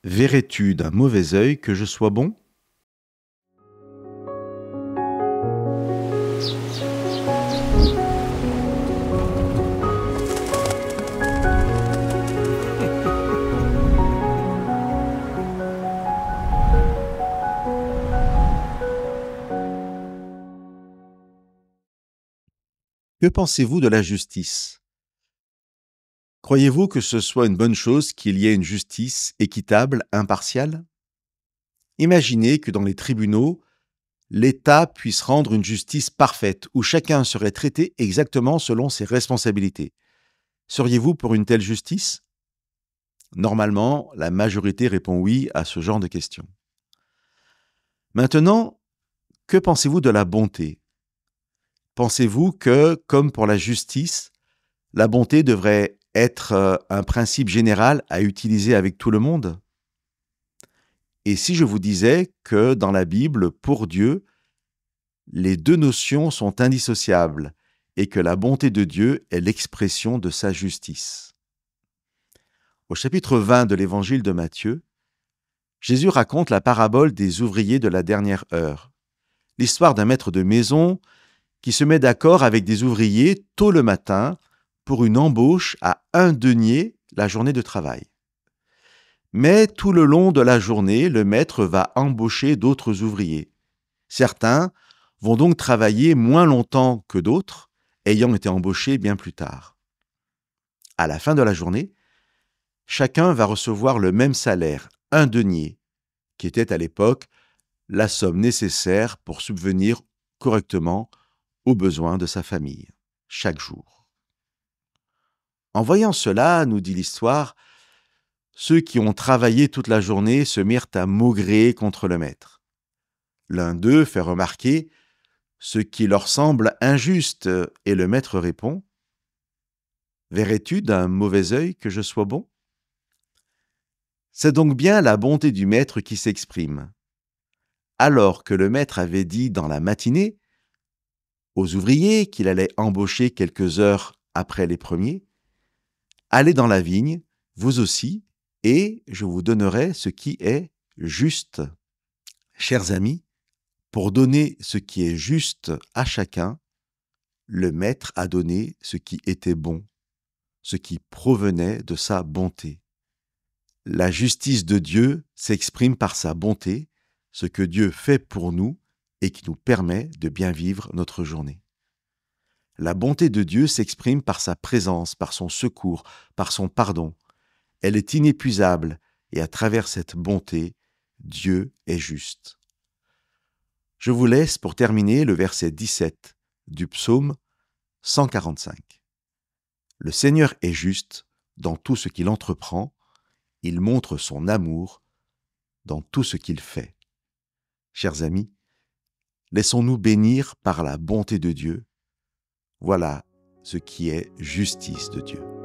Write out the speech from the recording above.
Verrais-tu d'un mauvais œil que je sois bon? Que pensez-vous de la justice? Croyez-vous que ce soit une bonne chose qu'il y ait une justice équitable, impartiale? Imaginez que dans les tribunaux, l'État puisse rendre une justice parfaite, où chacun serait traité exactement selon ses responsabilités. Seriez-vous pour une telle justice? Normalement, la majorité répond oui à ce genre de questions. Maintenant, que pensez-vous de la bonté? Pensez-vous que, comme pour la justice, la bonté devrait être un principe général à utiliser avec tout le monde? Et si je vous disais que dans la Bible, pour Dieu, les deux notions sont indissociables et que la bonté de Dieu est l'expression de sa justice? Au chapitre 20 de l'évangile de Matthieu, Jésus raconte la parabole des ouvriers de la dernière heure, l'histoire d'un maître de maison qui se met d'accord avec des ouvriers tôt le matin pour une embauche à 1 denier la journée de travail. Mais tout le long de la journée, le maître va embaucher d'autres ouvriers. Certains vont donc travailler moins longtemps que d'autres, ayant été embauchés bien plus tard. À la fin de la journée, chacun va recevoir le même salaire, 1 denier, qui était à l'époque la somme nécessaire pour subvenir correctement aux besoins de sa famille, chaque jour. En voyant cela, nous dit l'histoire, ceux qui ont travaillé toute la journée se mirent à maugréer contre le maître. L'un d'eux fait remarquer ce qui leur semble injuste, et le maître répond « Verrais-tu d'un mauvais œil que je sois bon ?» C'est donc bien la bonté du maître qui s'exprime. Alors que le maître avait dit dans la matinée aux ouvriers qu'il allait embaucher quelques heures après les premiers, « Allez dans la vigne, vous aussi, et je vous donnerai ce qui est juste. » Chers amis, pour donner ce qui est juste à chacun, le Maître a donné ce qui était bon, ce qui provenait de sa bonté. La justice de Dieu s'exprime par sa bonté, ce que Dieu fait pour nous et qui nous permet de bien vivre notre journée. La bonté de Dieu s'exprime par sa présence, par son secours, par son pardon. Elle est inépuisable et à travers cette bonté, Dieu est juste. Je vous laisse pour terminer le verset 17 du psaume 145. Le Seigneur est juste dans tout ce qu'il entreprend, il montre son amour dans tout ce qu'il fait. Chers amis, laissons-nous bénir par la bonté de Dieu. Voilà ce qui est justice de Dieu.